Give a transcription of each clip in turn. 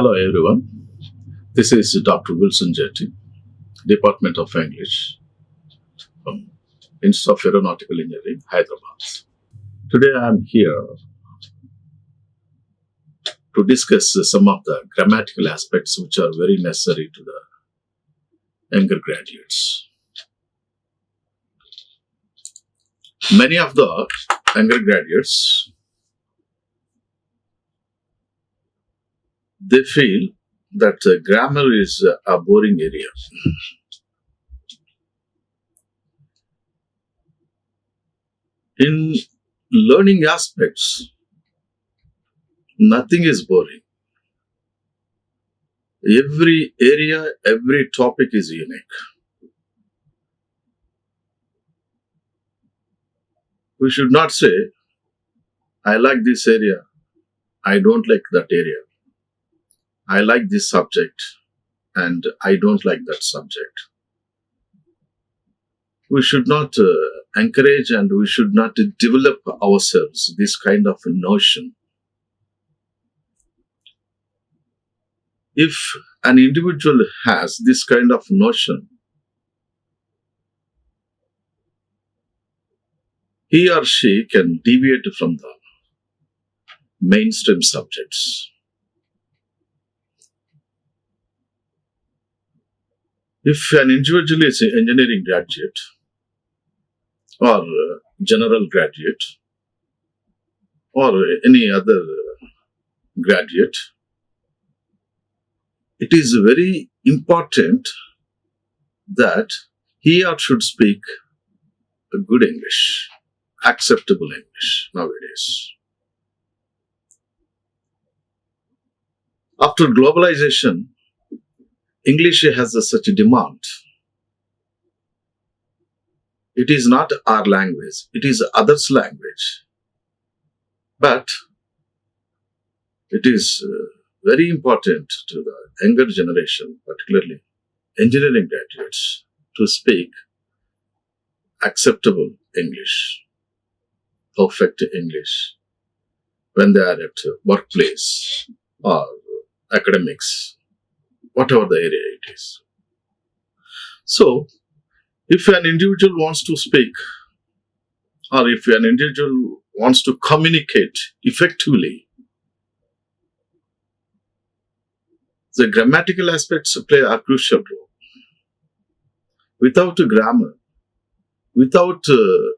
Hello everyone, this is Dr. Wilson Jetty, Department of English from Institute of Aeronautical Engineering, Hyderabad. Today I am here to discuss some of the grammatical aspects which are very necessary to the younger graduates. Many of the younger graduates, they feel that grammar is a boring area. In learning aspects, nothing is boring. Every area, every topic is unique. We should not say, I like this area, I don't like that area. I like this subject and I don't like that subject. We should not encourage and we should not develop ourselves this kind of notion. If an individual has this kind of notion, he or she can deviate from the mainstream subjects. If an individual is an engineering graduate or general graduate or any other graduate, it is very important that he or should speak a good English, acceptable English nowadays. After globalization, English has such a demand. It is not our language, it is others' language. But it is very important to the younger generation, particularly engineering graduates, to speak acceptable English, perfect English, when they are at workplace or academics, whatever the area it is. So, if an individual wants to speak, or if an individual wants to communicate effectively, the grammatical aspects play a crucial role. Without a grammar, without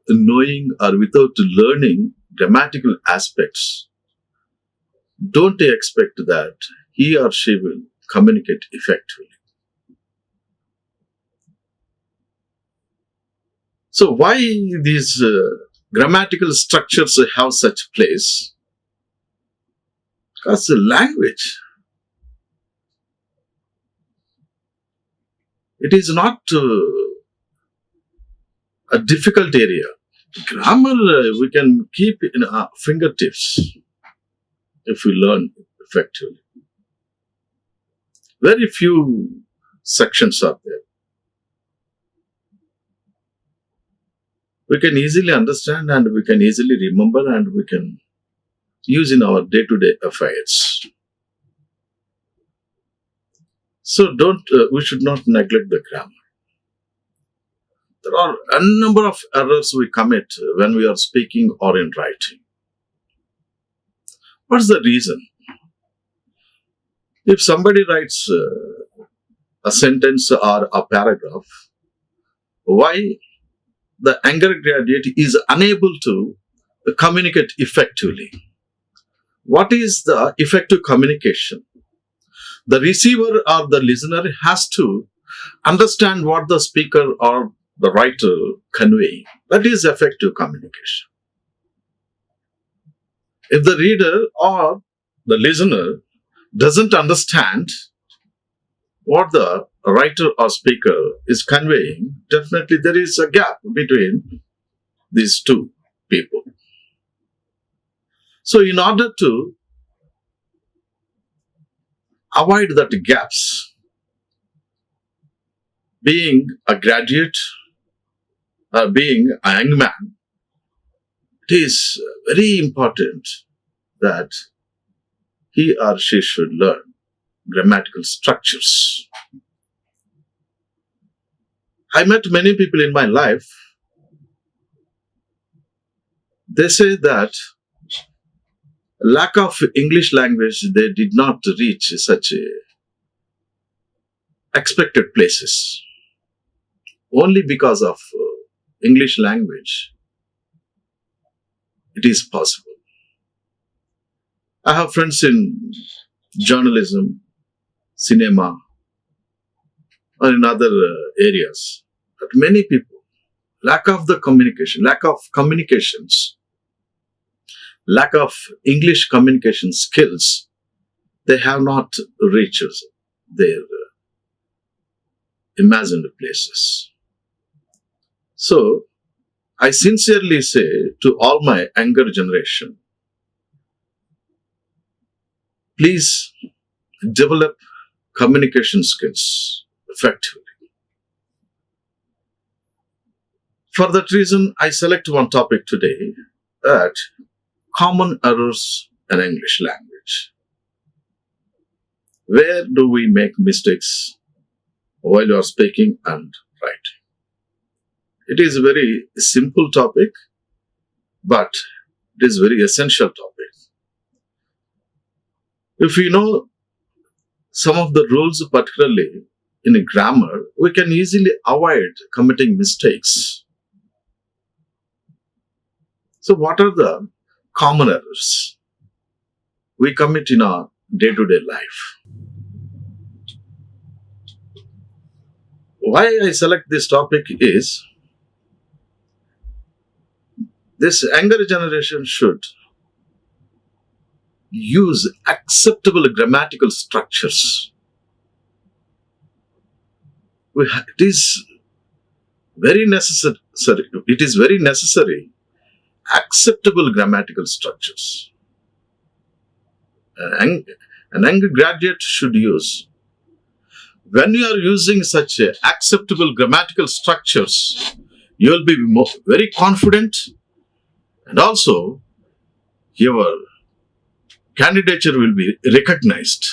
knowing or without learning grammatical aspects, don't expect that he or she will communicate effectively. So why these grammatical structures have such place? Because the language, it is not a difficult area. Grammar we can keep in our fingertips if we learn effectively. Very few sections are there. We can easily understand and we can easily remember and we can use in our day-to-day affairs. So we should not neglect the grammar. There are a number of errors we commit when we are speaking or in writing. What's the reason? If somebody writes a sentence or a paragraph, why the younger graduate is unable to communicate effectively? What is the effective communication? The receiver or the listener has to understand what the speaker or the writer convey. That is effective communication. If the reader or the listener doesn't understand what the writer or speaker is conveying, definitely there is a gap between these two people. So in order to avoid that gaps, being a graduate or being a young man, it is very important that he or she should learn grammatical structures. I met many people in my life. They say that lack of English language, they did not reach such expected places. Only because of English language, it is possible. I have friends in journalism, cinema, or in other areas. But many people, lack of communications, lack of English communication skills, they have not reached their imagined places. So, I sincerely say to all my younger generation, please develop communication skills effectively. For that reason, I select one topic today, that common errors in English language. Where do we make mistakes while you are speaking and writing? It is a very simple topic, but it is a very essential topic. If we know some of the rules, particularly in grammar, we can easily avoid committing mistakes. So what are the common errors we commit in our day-to-day life? Why I select this topic is, this younger generation should use acceptable grammatical structures. It is very necessary. Acceptable grammatical structures. An younger graduate should use. When you are using such acceptable grammatical structures, you will be very confident, and also your candidature will be recognized.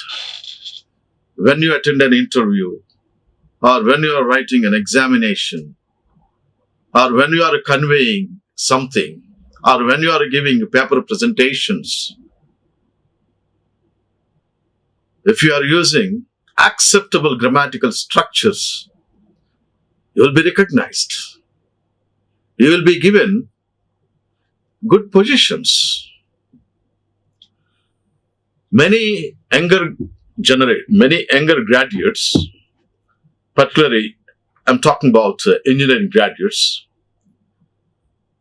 When you attend an interview, or when you are writing an examination, or when you are conveying something, or when you are giving paper presentations, if you are using acceptable grammatical structures, you will be recognized. You will be given good positions. Many younger graduates, particularly I'm talking about engineering graduates,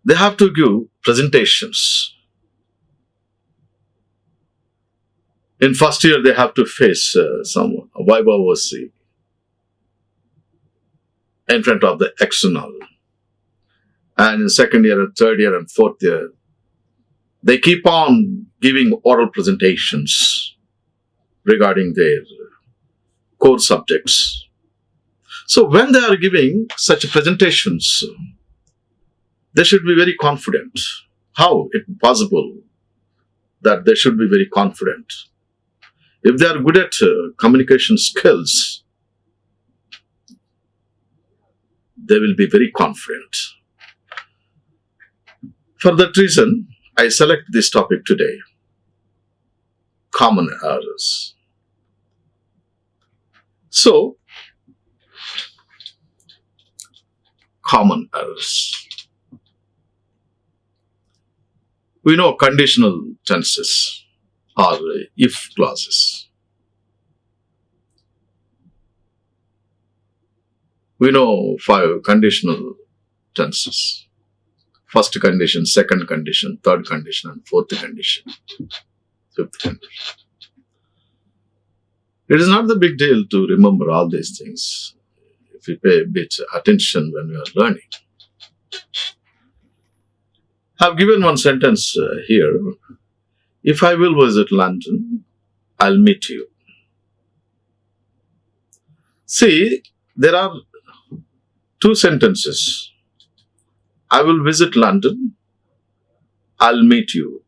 they have to give presentations. In first year, they have to face some viva voce in front of the external. And in second year, and third year, and fourth year, they keep on giving oral presentations regarding their core subjects. So when they are giving such presentations, they should be very confident. How it is possible that they should be very confident? If they are good at communication skills, they will be very confident. For that reason, I select this topic today, common errors. So, common errors. We know conditional tenses or if clauses. We know 5 conditional tenses. First condition, second condition, third condition, and fourth condition, fifth condition. It is not the big deal to remember all these things if we pay a bit attention when we are learning. I have given one sentence here. If I will visit London, I'll meet you. See, there are 2 sentences. I will visit London, I'll meet you.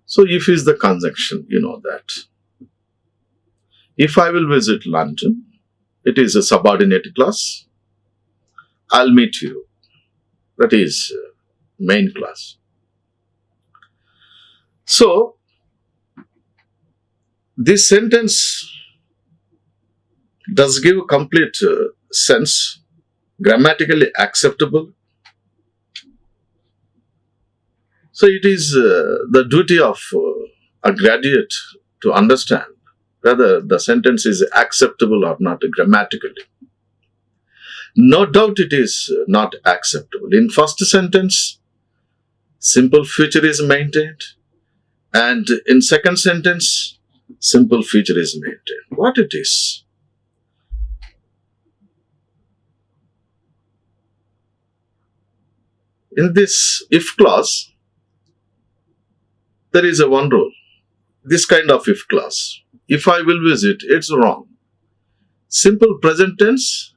So if is the conjunction, you know that. If I will visit London, it is a subordinate clause. I'll meet you. That is main clause. So, this sentence does give complete sense, grammatically acceptable. So, it is the duty of a graduate to understand whether the sentence is acceptable or not grammatically. No doubt it is not acceptable. In first sentence, simple future is maintained, and in second sentence, simple future is maintained. What it is? In this if clause, there is a one rule. This kind of if clause. If I will visit, it's wrong. Simple present tense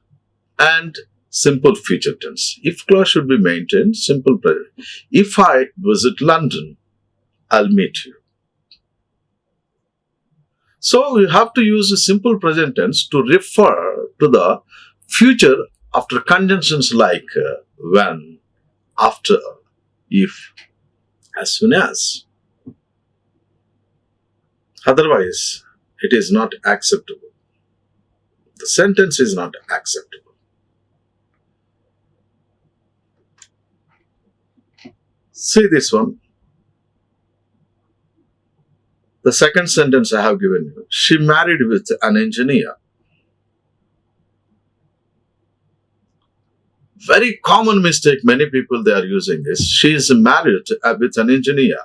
and simple future tense. If clause should be maintained, simple present. If I visit London, I'll meet you. So you have to use a simple present tense to refer to the future after conjunctions like when, after, if, as soon as. Otherwise, it is not acceptable. The sentence is not acceptable. See this one. The second sentence I have given you. She married with an engineer. Very common mistake, many people they are using this. She is married with an engineer.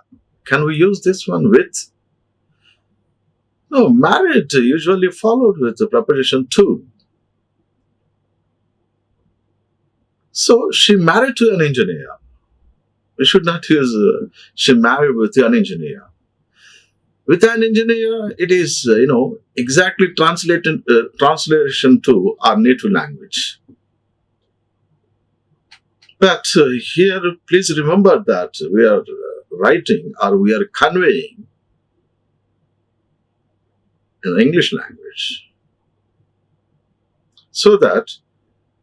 Can we use this one with? No, married usually followed with the preposition to. So she married to an engineer. We should not use she married with an engineer. With an engineer, it is exactly translation to our native language. But here, please remember that we are writing or we are conveying in the English language, so that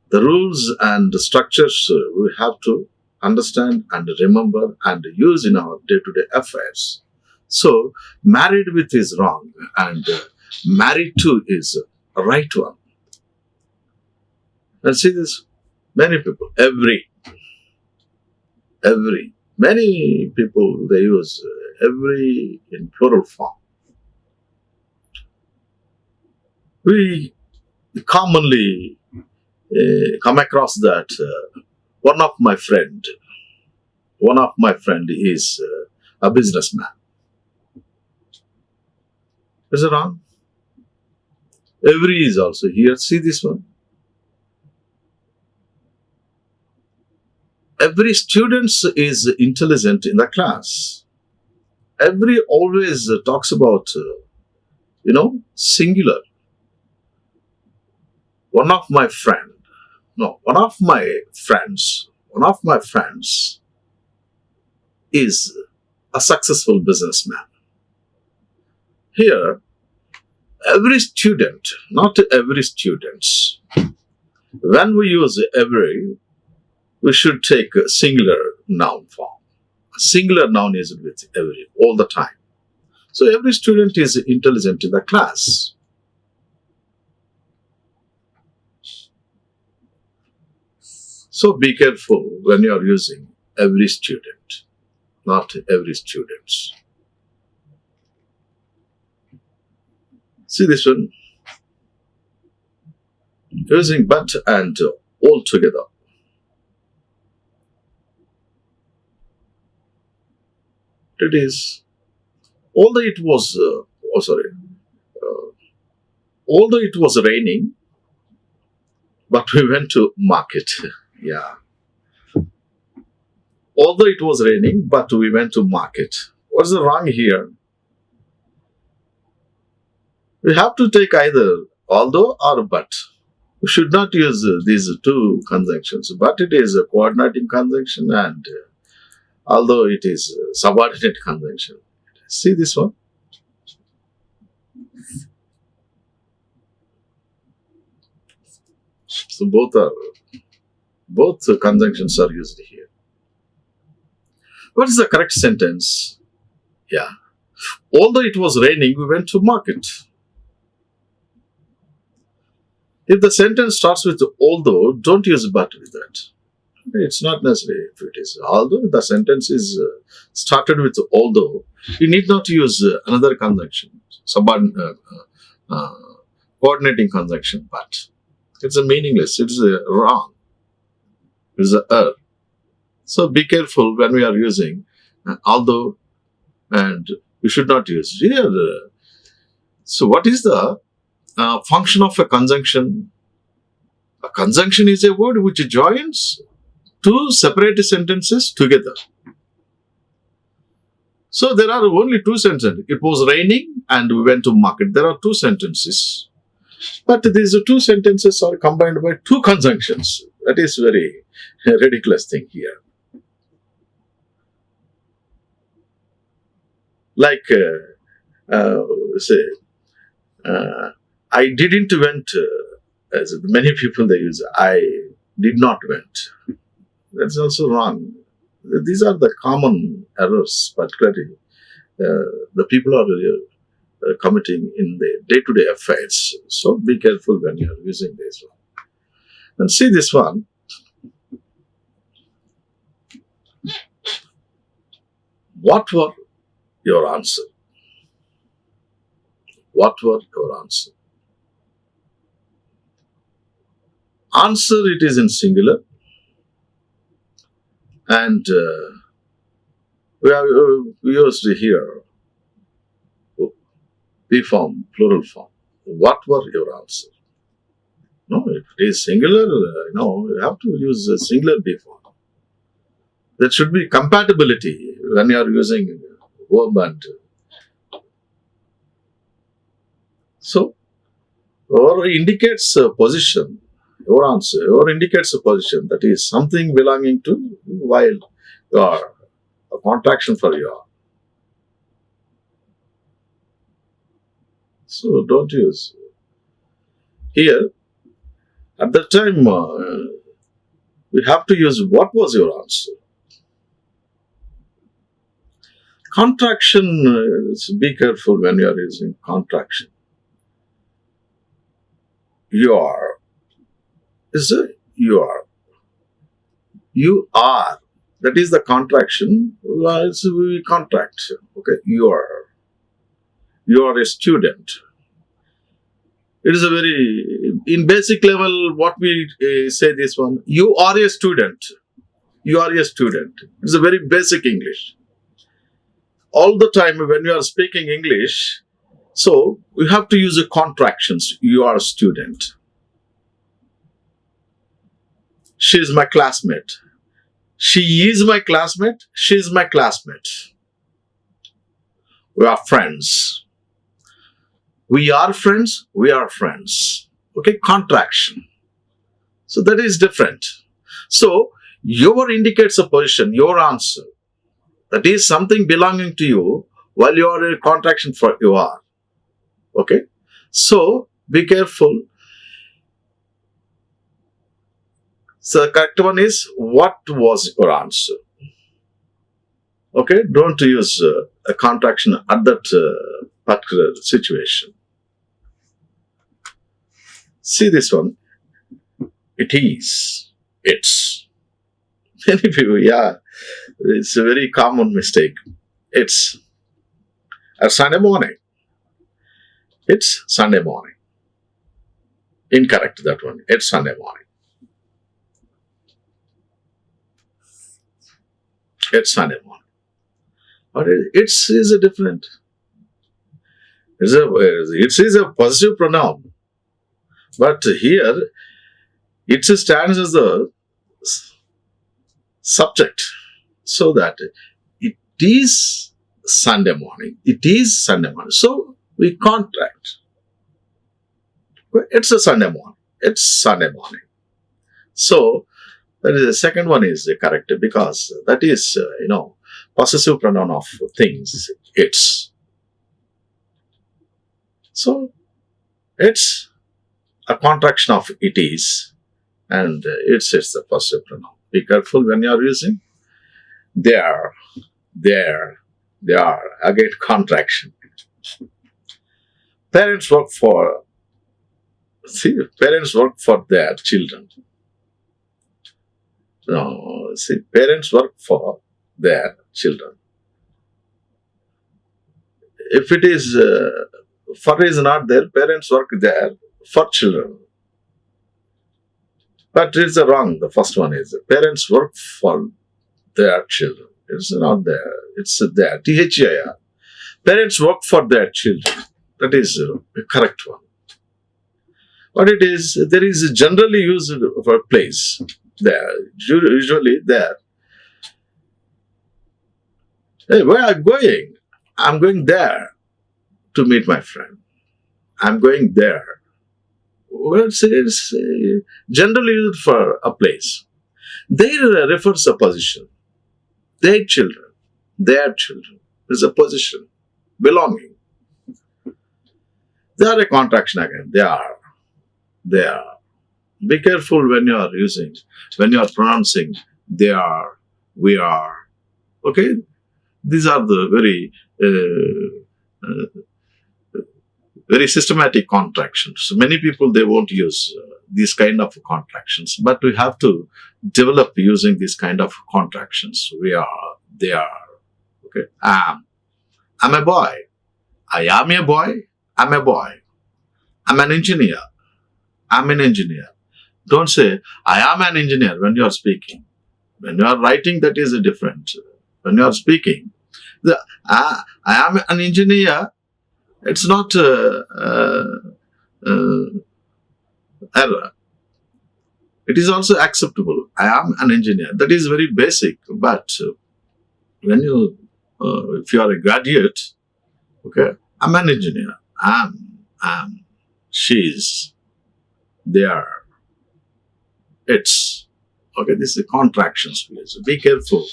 the rules and the structures we have to understand and remember and use in our day-to-day affairs. So, married with is wrong and married to is a right one. And see this, many people, many people, they use every in plural form. We commonly come across that one of my friend is a businessman. Is it wrong? Every is also here. See this one. Every student is intelligent in the class. Every always talks about, singular. One of my friends is a successful businessman. Here, every student, not every students. When we use every, we should take a singular noun form. A singular noun is with every, all the time. So every student is intelligent in the class. So be careful when you are using every student, not every students. See this one. Using but and all together. It is, although it was, although it was raining, but we went to market. Yeah. Although it was raining, but we went to market. What's the wrong here? We have to take either although or but. We should not use these two conjunctions. But it is a coordinating conjunction and although it is a subordinate conjunction. See this one? So both conjunctions are used here. What is the correct sentence? Yeah. Although it was raining, we went to market. If the sentence starts with although, don't use but with that. It's not necessary if it is. Although the sentence is started with although, you need not use another conjunction, coordinating conjunction, but it's a meaningless. It's wrong. It's a So be careful when we are using although, and we should not use here. So what is the function of a conjunction? A conjunction is a word which joins two separate sentences together. So there are only two sentences. It was raining and we went to market. There are two sentences. But these two sentences are combined by two conjunctions. That is very ridiculous thing here. Like, say, I didn't went, as many people they use, I did not went. That's also wrong. These are the common errors, particularly the people are committing in the day-to-day affairs. So be careful when you are using this one. And see this one. What were your answer? What were your answer? Answer, it is in singular. And we have used here B form, plural form. What were your answer? No, if it is singular, you have to use a singular B form. There should be compatibility when you are using verb and. So, or indicates a position. Your answer, or indicates a position, that is something belonging to while you are a contraction for your. So don't use. Here, at that time, we have to use what was your answer. Contraction, be careful when you are using contraction. Your is a you are. You are. That is the contraction. So we contract. Okay, you are. You are a student. It is a very, in basic level, what we say this one, you are a student. You are a student. It's a very basic English. All the time when you are speaking English, so we have to use the contractions. You are a student. She is my classmate. She is my classmate. She is my classmate. We are friends. We are friends. We are friends. Okay, contraction. So that is different. So your indicates a position, your answer. That is something belonging to you while you are in contraction for you are. Okay. So be careful. So the correct one is what was your answer? Okay. Don't use a contraction at that particular situation. See this one. It is. It's. Many people, yeah. It's a very common mistake. It's a Sunday morning. It's Sunday morning. Incorrect, that one. It's Sunday morning. It's Sunday morning. But it's is a different. It is a possessive pronoun. But here, it stands as the subject. So that it is Sunday morning. It is Sunday morning. So we contract. It's a Sunday morning. It's Sunday morning. So that is the second one is correct because that is possessive pronoun of things. It's. So it's a contraction of it is. and it's the possessive pronoun. Be careful when you are using there, there, they are. Again, contraction. Parents work for parents work for their children. No, see, parents work for their children. If it is for is not there, parents work there for children. But it's wrong. The first one is parents work for their children. It's not there. It's there. THEIR. Parents work for their children. That is the correct one. What it is, there is generally used for place there. Usually there. Hey, where are you going? I'm going there to meet my friend. I'm going there. Well, it's generally used for a place. There refers a position. Their children. Their children is a position. Belonging. They are a contraction again. They are. They are. Be careful when you are using, when you are pronouncing they are, we are. Okay? These are the very systematic contractions. Many people, they won't use these kind of contractions, but we have to develop using these kind of contractions. We are, they are. Okay? I'm a boy. I am a boy. I'm a boy. I'm an engineer. I'm an engineer. Don't say, I am an engineer when you are speaking. When you are writing, that is different. When you are speaking, I am an engineer, it's not error. It is also acceptable. I am an engineer. That is very basic. But when you, if you are a graduate, okay, I'm an engineer. I'm, she's, they are, it's. Okay, this is contractions, please. Be careful.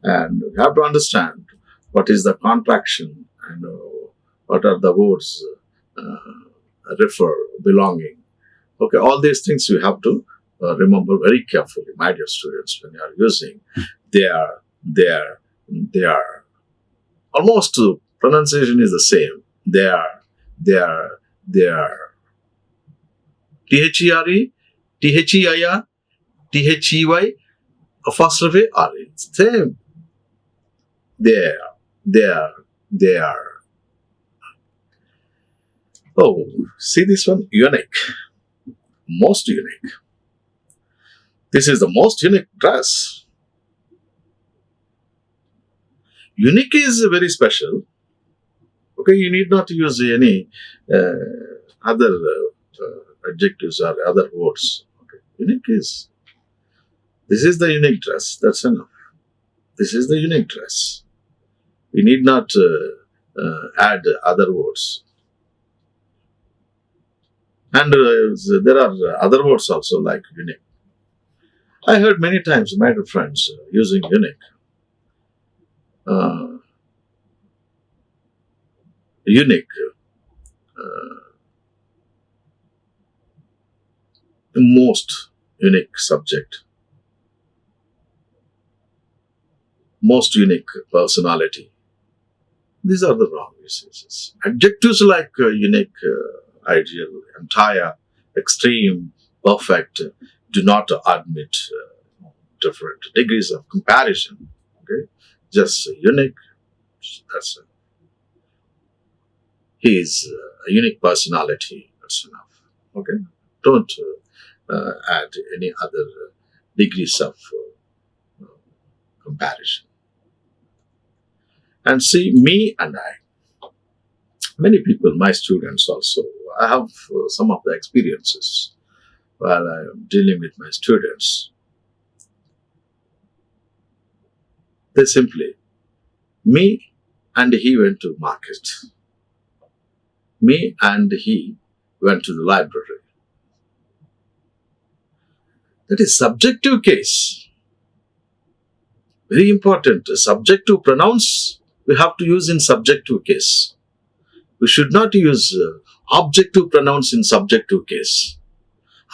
And you have to understand what is the contraction and what are the words refer, belonging. Okay, all these things you have to remember very carefully, my dear students, when you are using they are. Almost pronunciation is the same. They are. THERE, THEIR, THEY, apostrophe R. It's same. They are. Oh, see this one? Unique. Most unique. This is the most unique dress. Unique is very special. Okay, you need not use any other adjectives or other words. Okay, unique is. This is the unique dress. That's enough. This is the unique dress. We need not add other words. And there are other words also like unique. I heard many times my friends using unique. Unique. Most unique subject. Most unique personality. These are the wrong usages. Adjectives like unique, ideal, entire, extreme, perfect do not admit different degrees of comparison. Okay, just unique. That's it. He is a unique personality. That's enough. Okay, don't add any other degrees of comparison. And see, me and I. Many people, my students also, I have some of the experiences while I am dealing with my students. They simply, me and he went to market. Me and he went to the library. That is subjective case. Very important. Subjective pronouns we have to use in subjective case. We should not use objective pronouns in subjective case.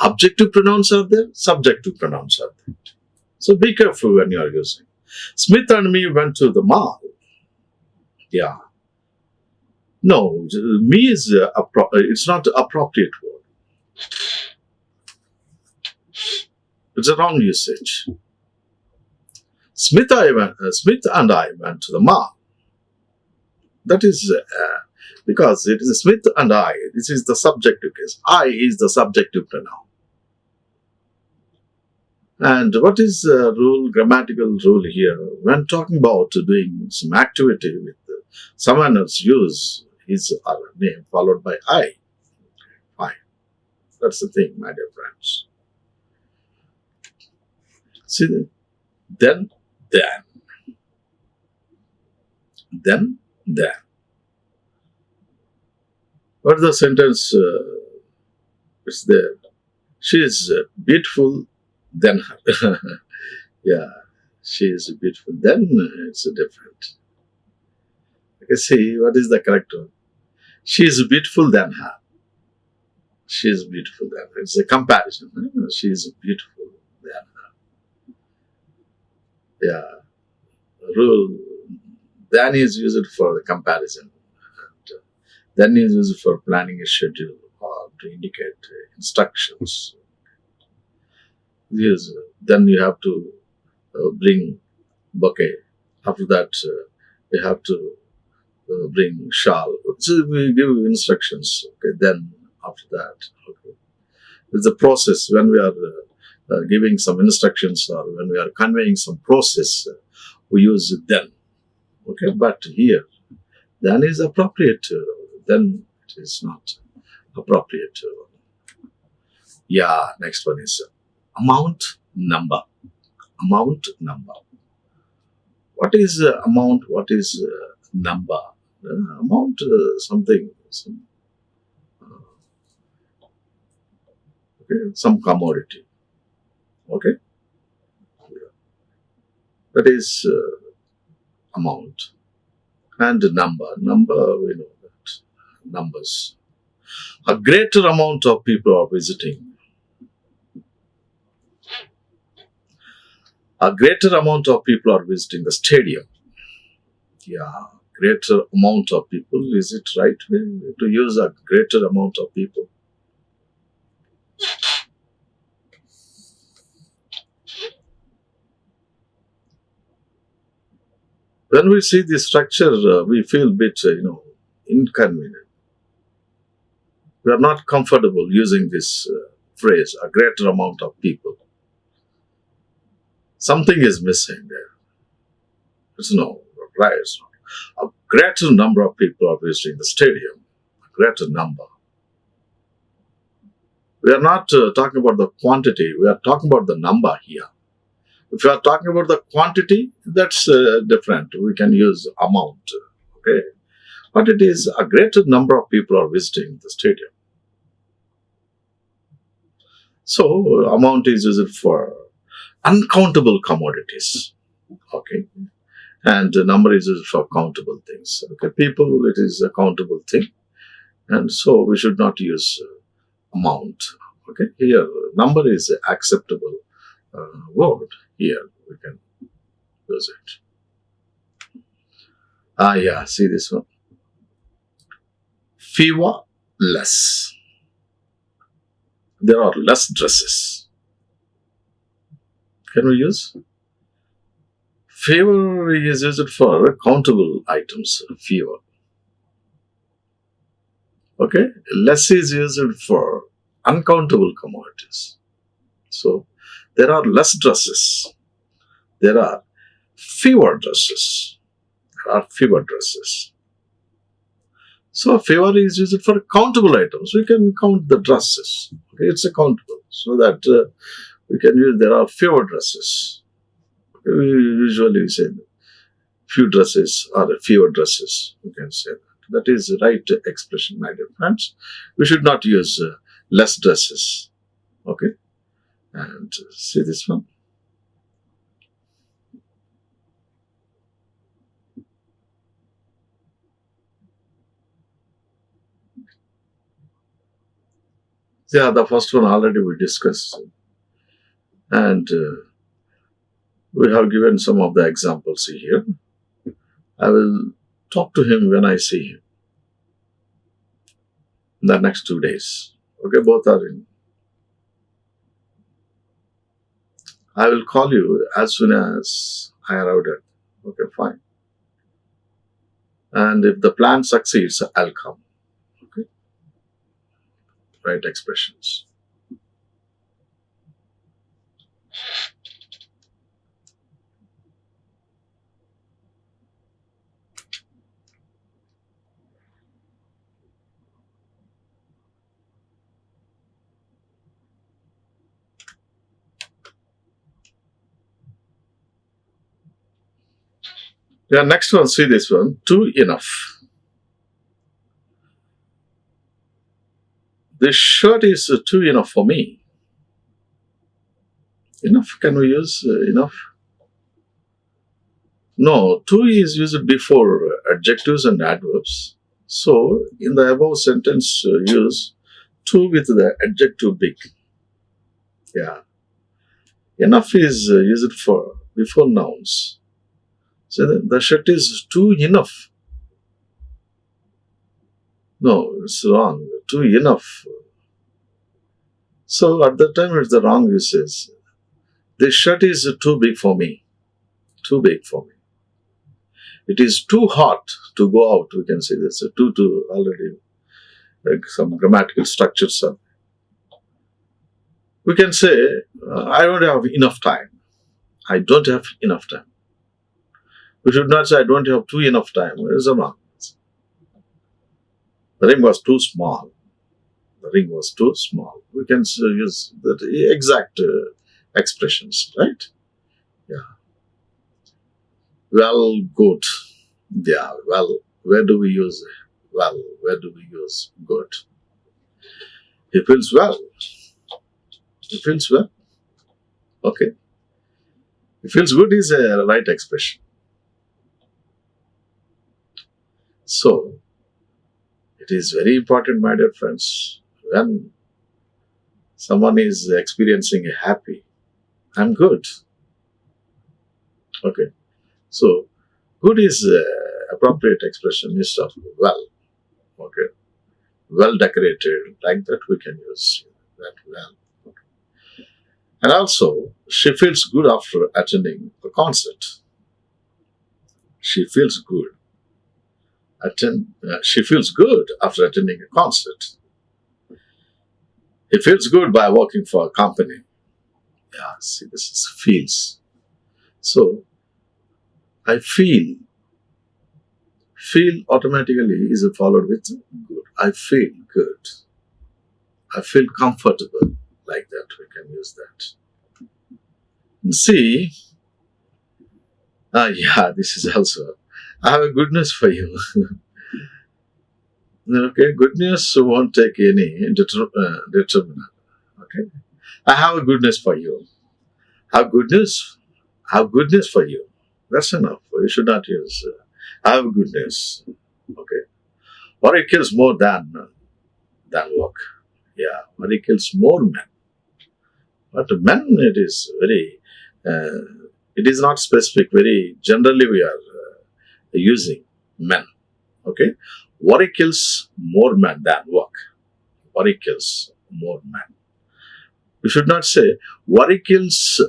Objective pronouns are there, subjective pronouns are there. So be careful when you are using. Smith and me went to the mall. Yeah. No, me is it's not appropriate word. It's a wrong usage. Smith and I went to the mall. That is because it is Smith and I. This is the subjective case. I is the subjective pronoun. And what is the rule, grammatical rule here? When talking about doing some activity with someone else, use his or her name followed by I. Fine. That's the thing, my dear friends. See, then. What is the sentence? It's there. She is beautiful than her. Yeah, she is beautiful. Then it's different. Okay, see, what is the correct one? She is beautiful than her. She is beautiful than her. It's a comparison. She is beautiful than her. Yeah. Rule. Than is used for the comparison. And then is used for planning a schedule or to indicate instructions. Yes. Then you have to bring bouquet. After that, you have to bring shawl. So we give instructions. Okay. Then after that, okay. It's a process when we are giving some instructions or when we are conveying some process. We use then. Okay. But here, then is appropriate. Then it is not appropriate. Yeah. Next one is amount number. Amount number. What is amount? What is number? Amount something. Okay, some commodity. Okay, that is amount and number. Number, we know that numbers. A greater amount of people are visiting. A greater amount of people are visiting the stadium. Yeah, greater amount of people. Is it right way to use a greater amount of people? When we see the structure, we feel a bit, inconvenient. We are not comfortable using this phrase, a greater amount of people. Something is missing there. It's no, right? It's not. A greater number of people are visiting the stadium. A greater number. We are not talking about the quantity. We are talking about the number here. If you are talking about the quantity, that's different. We can use amount. Okay. But it is a greater number of people are visiting the stadium. So amount is used for uncountable commodities. Okay. And the number is used for countable things. Okay. People, it is a countable thing. And so we should not use amount. Okay. Here, number is acceptable word. Here we can use it. Yeah. See this one. Fewer, less. There are less dresses. Can we use? Fewer is used for countable items. Fewer. Okay. Less is used for uncountable commodities. So there are less dresses. There are fewer dresses. There are fewer dresses. So fewer is used for countable items. We can count the dresses. Okay, it's a countable. So that we can use there are fewer dresses. Okay, we usually say few dresses or fewer dresses. We can say that. That is the right expression, my dear friends. We should not use less dresses. Okay. And see this one. Yeah, the first one already we discussed. And we have given some of the examples here. I will talk to him when I see him in the next 2 days. Okay, both are in. I will call you as soon as I arrive at. Okay, fine. And if the plan succeeds, I'll come. Okay, right expressions. Yeah, next one, see this one. Too enough. This shirt is too enough for me. Enough, can we use enough? No, too is used before adjectives and adverbs. So, in the above sentence, use too with the adjective big. Yeah. Enough is used for before nouns. So, the shirt is too enough. No, it's wrong. Too enough. So, at that time, it's the wrong usage. This shirt is too big for me. Too big for me. It is too hot to go out. We can say this. Too already. Like some grammatical structures are. We can say, I don't have enough time. I don't have enough time. We should not say, I don't have too enough time. It is wrong. The ring was too small. The ring was too small. We can use the exact expressions, right? Yeah. Well, good. Yeah, well, where do we use well? Where do we use good? He feels well. He feels well. Okay. He feels good is a right expression. So, it is very important, my dear friends, when someone is experiencing a happy, I'm good. Okay. So, good is appropriate expression instead of well. Okay. Well decorated, like that we can use that well. Okay. And also, she feels good after attending a concert. She feels good. She feels good after attending a concert. He feels good by working for a company. Yeah, see, this is feels. So, I feel. Feel automatically is followed with good. I feel good. I feel comfortable. Like that, we can use that. See, yeah, this is also. I have a good news for you. Okay, good news won't take any determinant. Okay, I have a good news for you. Have good news. Have good news for you. That's enough. You should not use. I have good news. Okay, worry kills more than work. Yeah, worry kills more men. But men, it is very. It is not specific. Very generally, we are using men. Okay, worry kills more men than work. Worry kills more men. We should not say worry kills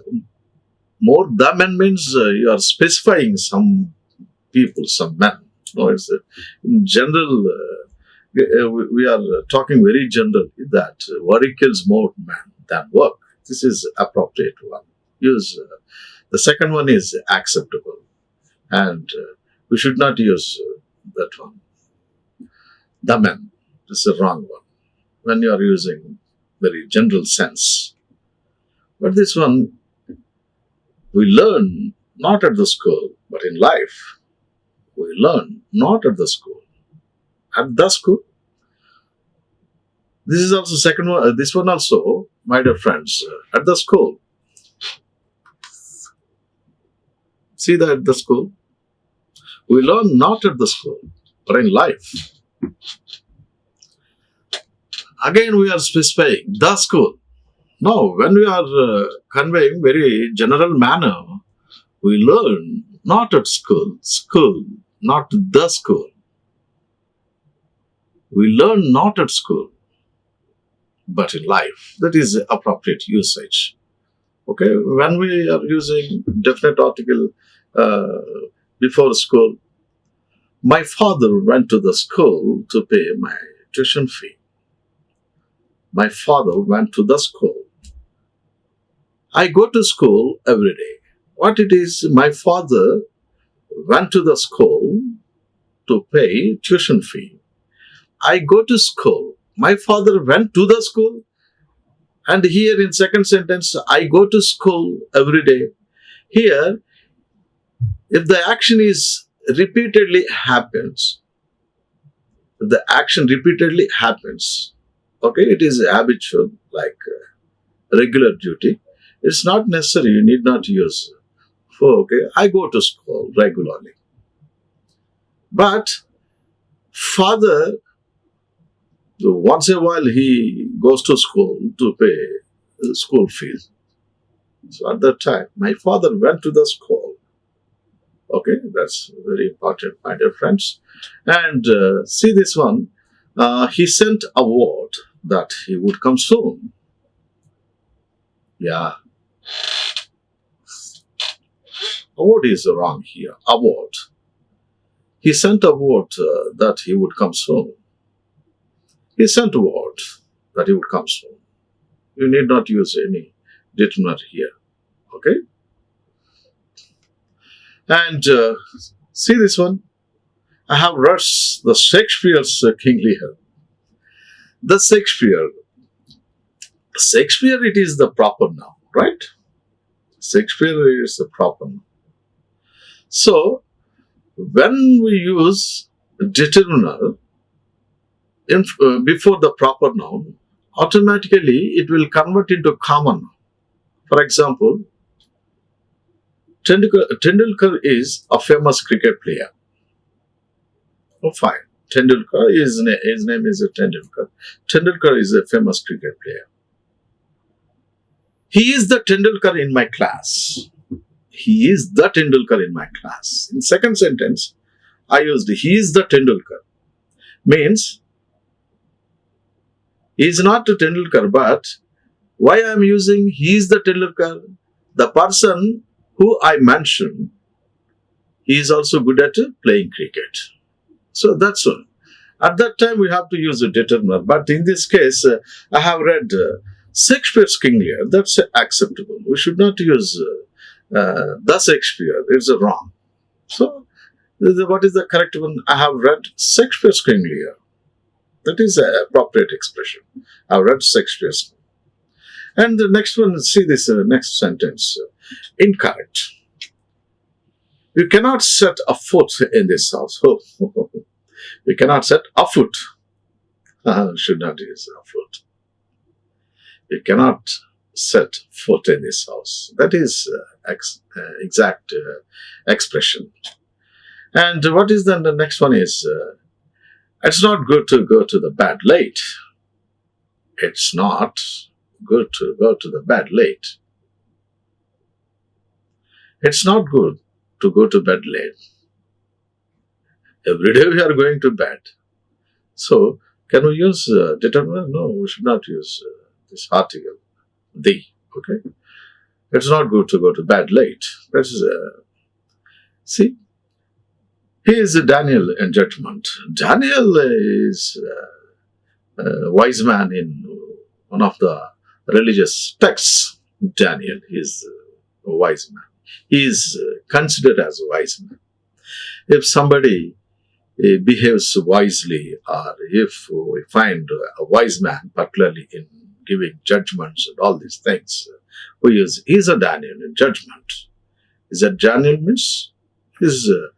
more the men means you are specifying some people, some men. No, it's in general. We are talking very general that worry kills more men than work. This is appropriate one. Use the second one is acceptable, and we should not use that one. The men. This is a wrong one. When you are using very general sense, but this one we learn not at the school, but in life. We learn not at the school. At the school. This is also second one. This one also, my dear friends, at the school. See that at the school. We learn not at the school, but in life. Again, we are specifying the school. Now, when we are conveying very general manner, we learn not at school, not the school. We learn not at school, but in life. That is appropriate usage. Okay, when we are using definite article before school, my father went to the school to pay my tuition fee. My father went to the school. I go to school every day. What it is, my father went to the school to pay tuition fee. I go to school. My father went to the school. And here in second sentence, I go to school every day. Here, if the action is repeatedly happens, if the action repeatedly happens, okay, it is habitual, like regular duty. It's not necessary, you need not use for, okay, I go to school regularly. But father, once in a while he goes to school to pay school fees. So at that time, my father went to the school. Okay, that's very important, my dear friends. And see this one. He sent a word that he would come soon. Yeah. A word is wrong here. A word. He sent a word that he would come soon. He sent a word that he would come soon. You need not use any determiner here. Okay? And see this one. I have read the Shakespeare's King Lear. The Shakespeare, it is the proper noun, right? Shakespeare is the proper noun. So, when we use determiner before the proper noun, automatically it will convert into common noun. For example, Tendulkar is a famous cricket player. Oh, fine. Tendulkar, his name is Tendulkar. Tendulkar is a famous cricket player. He is the Tendulkar in my class. He is the Tendulkar in my class. In second sentence, I used he is the Tendulkar. Means, he is not a Tendulkar, but why I am using he is the Tendulkar? The person who I mentioned, he is also good at playing cricket. So that's all. At that time, we have to use a determiner. But in this case, I have read Shakespeare's King Lear. That's acceptable. We should not use the Shakespeare. It's wrong. So, what is the correct one? I have read Shakespeare's King Lear. That is an appropriate expression. I have read Shakespeare's. And the next one, see this next sentence. Incorrect. You cannot set a foot in this house. You cannot set a foot. Should not use a foot. You cannot set foot in this house. That is exact expression. And what is then the next one is, it's not good to go to the bed late. It's not good to go to the bed late. It's not good to go to bed late. Every day we are going to bed. So, can we use determiner? No, we should not use this article, the. Okay? It's not good to go to bed late. That is, see, he is Daniel in judgment. Daniel is a wise man in one of the religious texts. Daniel is a wise man. He is considered as a wise man. If somebody behaves wisely, or if we find a wise man, particularly in giving judgments and all these things, he is a Daniel in judgment. Is that Daniel means? Is a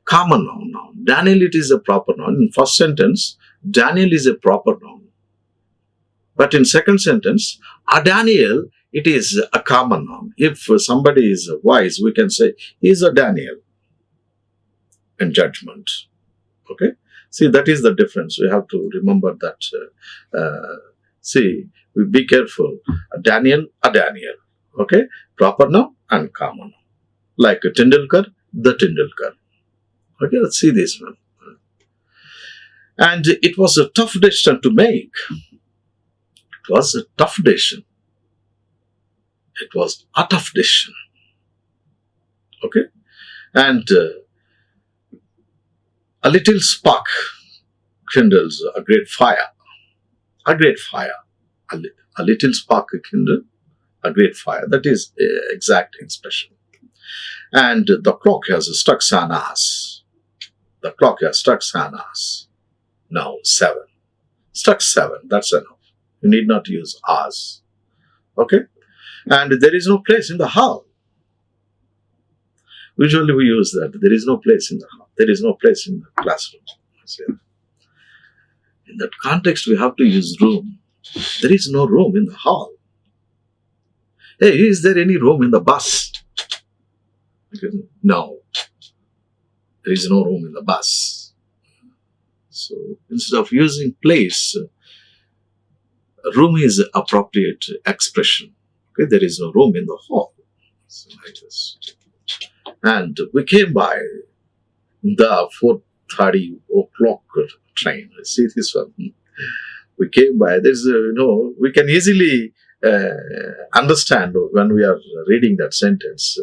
common noun. Daniel, it is a proper noun. In first sentence, Daniel is a proper noun. But in second sentence, a Daniel, it is a common noun. If somebody is wise, we can say, he is a Daniel in judgment. Okay? See, that is the difference. We have to remember that See, be careful. A Daniel, a Daniel. Okay? Proper noun and common noun. Like a Tendulkar, the Tendulkar. Okay, let's see this one. And it was a tough decision to make. It was a tough decision. It was a tough decision. Okay? And a little spark kindles a great fire. A great fire. A little spark kindles a great fire. That is exact expression. And the clock has struck an hours. The clock has struck an hours. Now 7. Struck 7. That's enough. You need not use hours. Okay? And there is no place in the hall. Usually we use that. There is no place in the hall. There is no place in the classroom. In that context, we have to use room. There is no room in the hall. Hey, is there any room in the bus? No. There is no room in the bus. So instead of using place, room is appropriate expression. Okay, there is no room in the hall. So like this. And we came by the 4:30 o'clock train. See this one. We came by. There's we can easily understand when we are reading that sentence.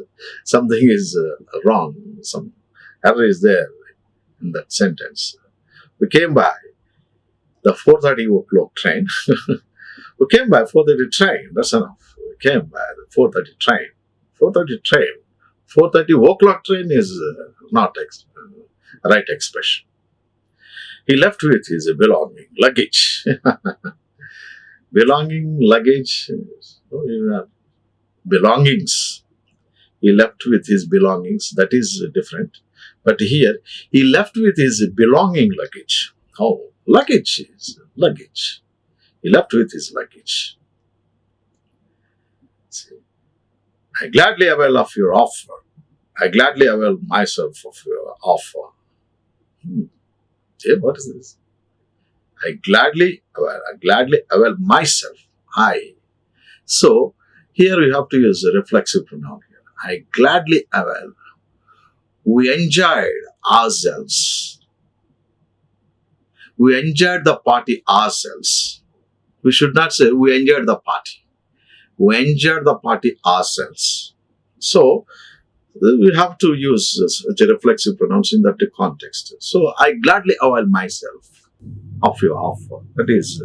Something is wrong. Some error is there in that sentence. We came by the 4:30 o'clock train. We came by 4:30 train. That's enough. We came by the 4:30 train. 4:30 train. 4:30 o'clock train is not right expression. He left with his belonging, luggage. Belonging, luggage, belongings. He left with his belongings. That is different. But here, he left with his belonging luggage. Oh, luggage is luggage. He left with his luggage. See, I gladly avail of your offer. I gladly avail myself of your offer. See, what is this? I gladly avail myself. I. So, here we have to use a reflexive pronoun here. I gladly avail. We enjoyed ourselves. We enjoyed the party ourselves. We should not say we enjoyed the party. We enjoyed the party ourselves. So, we have to use such a reflexive pronoun in that context. So, I gladly avail myself of your offer. That is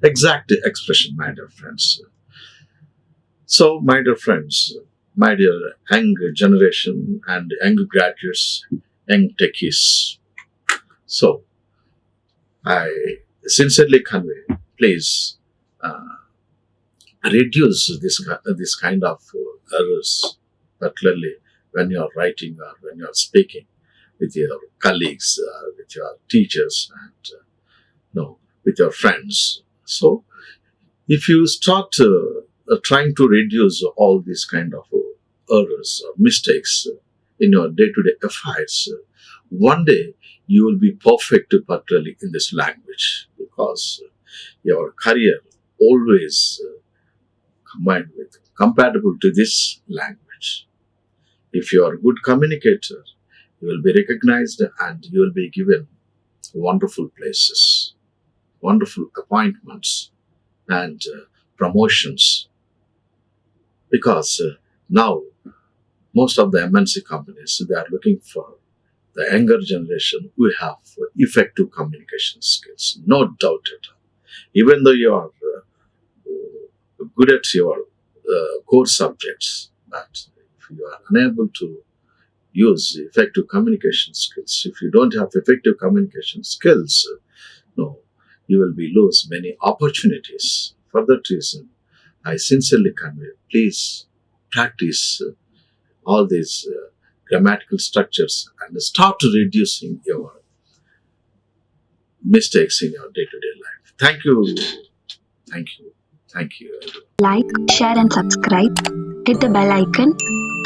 exact expression, my dear friends. So, my dear friends, my dear young generation and young graduates, young techies. So, I sincerely convey, please reduce this kind of errors, particularly when you are writing or when you are speaking with your colleagues, with your teachers, and with your friends. So, if you start trying to reduce all these kind of errors or mistakes in your day-to-day affairs, one day you will be perfect, particularly in this language, because your career always compatible to this language. If you are a good communicator, you will be recognized and you will be given wonderful places, wonderful appointments, and promotions. Because now, most of the MNC companies, they are looking for the younger generation who have effective communication skills. No doubt at all. Even though you are good at your core subjects, but if you are unable to use effective communication skills, if you don't have effective communication skills, you will be lose many opportunities. For that reason, I sincerely convey, please practice all these grammatical structures and start reducing your mistakes in your day-to-day life. Thank you. Thank you. Thank you. Like, share and subscribe. Hit the bell icon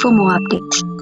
for more updates.